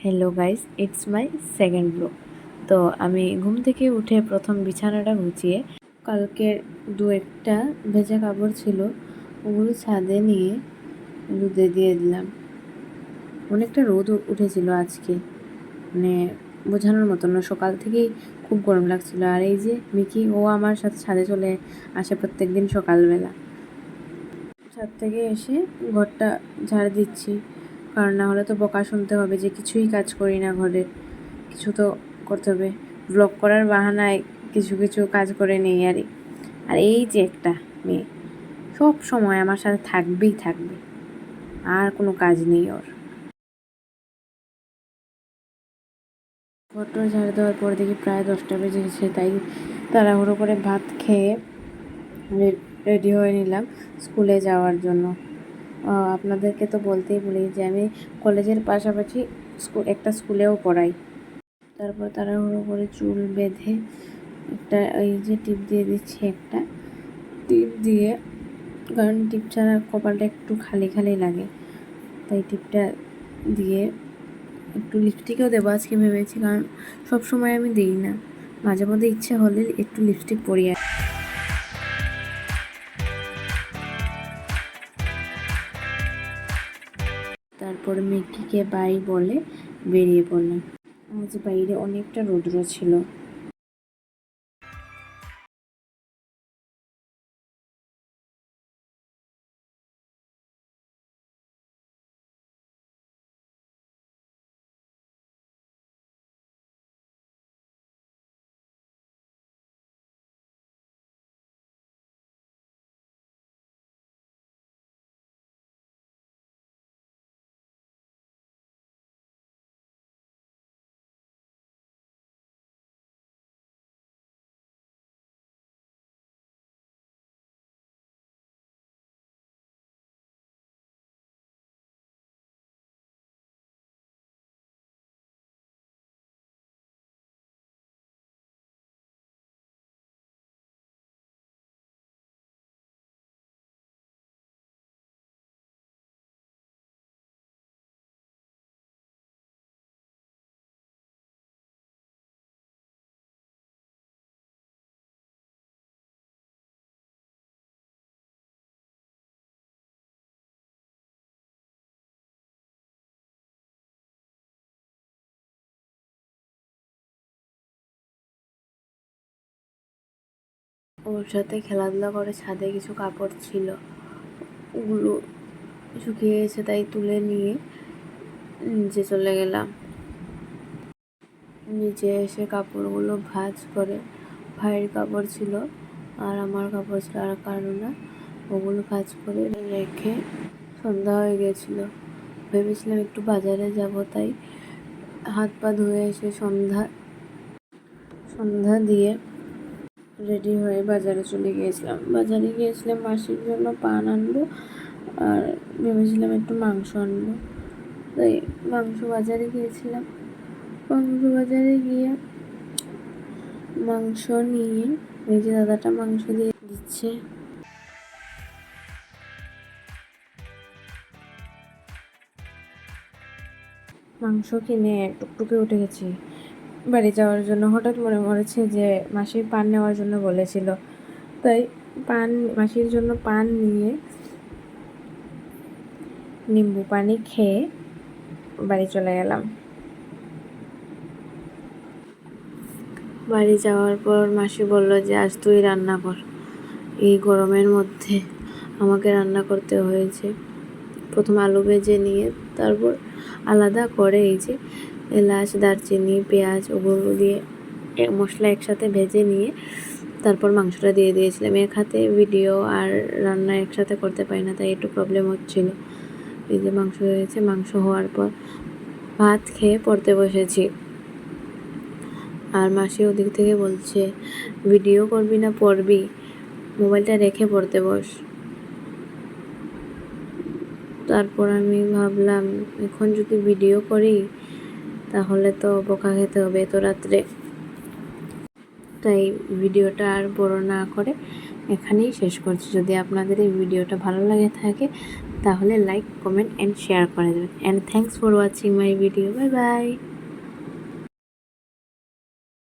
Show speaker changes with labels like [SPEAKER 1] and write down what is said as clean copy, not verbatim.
[SPEAKER 1] Hello guys, it's my second blog. তো আমি ঘুম থেকে উঠে প্রথম বিছানাটা গুছিয়ে কালকের দু একটা ভেজা কাপড় ছিল, ওগুলো ছাদে নিয়ে রোদে দিয়ে দিলাম। অনেকটা রোদ উঠেছিল আজকে, মানে বোঝানোর মতো না। সকাল থেকেই খুব গরম লাগছিল। আর এই যে মিকি, ও আমার সাথে ছাদে চলে আসে প্রত্যেক দিন সকালবেলা। ছাদ থেকে এসে ঘরটা ঝাড় দিচ্ছি, কারণ না হলে তো বকা শুনতে হবে যে কিছুই কাজ করি না, ঘরের কিছু তো করতে হবে। ব্লগ করার বাহানায় কিছু কিছু কাজ করে নেই আর এই যে একটা মেয়ে সব সময় আমার সাথে থাকবেই থাকবে, আর কোনো কাজ নেই ওর। ঘরটা ঝাড় দেওয়ার পর দেখি প্রায় 10টা বেজে গেছে, তাই তাড়াহুড়ো করে ভাত খেয়ে রেডি হয়ে নিলাম স্কুলে যাওয়ার জন্য। আপনাদেরকে তো বলতেই ভুলি যে আমি কলেজের পাশাপাশি একটা স্কুলেও পড়াই। তারপর তাড়াহুড়ো করে চুল বেঁধে একটা ওই যে টিপ দিয়ে দিচ্ছি, একটা টিপ দিয়ে, কারণ টিপ ছাড়া কপালটা একটু খালি খালি লাগে, তাই টিপটা দিয়ে একটু লিপস্টিকও দেবো আজকে ভেবেছি, কারণ সব সময় আমি দিই না, মাঝে মধ্যে ইচ্ছে হলে একটু লিপস্টিক পরি। তারপর মিকিকে বাই বলে বেরিয়ে পড়লাম। আজ বাইরে অনেকটা রৌদ্র ছিল। ওর সাথে খেলাধুলা করে ছাদে কিছু কাপড় ছিল, ওগুলো শুকিয়ে গেছে, তাই তুলে নিয়ে নিচে চলে গেলাম। নিচে এসে কাপড়গুলো ভাঁজ করে, ভাইয়ের কাপড় ছিল আর আমার কাপড় ছিল আর কারো না, ওগুলো ভাঁজ করে রেখে সন্ধ্যা হয়ে গেছিলো। ভেবেছিলাম একটু বাজারে যাব, তাই হাত পা ধুয়ে এসে সন্ধ্যা দিয়ে রেডি হয়ে বাজারে চলে গিয়েছিলাম। বাজারে গিয়েছিলাম মাসির জন্য পান আনবো, আর ভেবেছিলাম একটু মাংস আনবো, তাই মাংস বাজারে গিয়েছিলাম। মাংস বাজারে গিয়ে মাংস নিয়ে এই যে দাদাটা মাংস দিয়ে দিচ্ছে। মাংস কিনে টুকটুকে উঠে গেছি বাড়ি যাওয়ার জন্য। হঠাৎ মনে পড়েছে যে মাসির পান নেওয়ার জন্য বলেছিল, তাই মাসির জন্য পান নিয়ে নিম্বু পানি খেয়ে বাড়ি চলে গেলাম। বাড়ি যাওয়ার পর মাসি বলল যে আজ তুই রান্না কর। এই গরমের মধ্যে আমাকে রান্না করতে হয়েছে। প্রথম আলু ভেজে নিয়ে তারপর আলাদা করে এই যে এলাচ, দারচিনি, পেঁয়াজ ওগুলো দিয়ে মশলা একসাথে ভেজে নিয়ে তারপর মাংসটা দিয়ে দিয়েছিলাম। এক হাতে ভিডিও আর রান্না একসাথে করতে পারি না, তাই একটু প্রবলেম হচ্ছিল। এই যে মাংস হয়েছে, মাংস হওয়ার পর ভাত খেয়ে পড়তে বসেছি। আর মাসি ওদিক থেকে বলছে, ভিডিও করবি না পড়বি, মোবাইলটা রেখে পড়তে বস। তারপর আমি ভাবলাম এখন যদি ভিডিও করি তাহলে তো বকা খেতে হবে এত রাত্রে, তাই ভিডিওটা আর বড় না করে এখানেই শেষ করছি। যদি আপনাদের এই ভিডিওটা ভালো লাগে থাকে তাহলে লাইক, কমেন্ট অ্যান্ড শেয়ার করে দেবেন। And thanks for watching my video. Bye bye.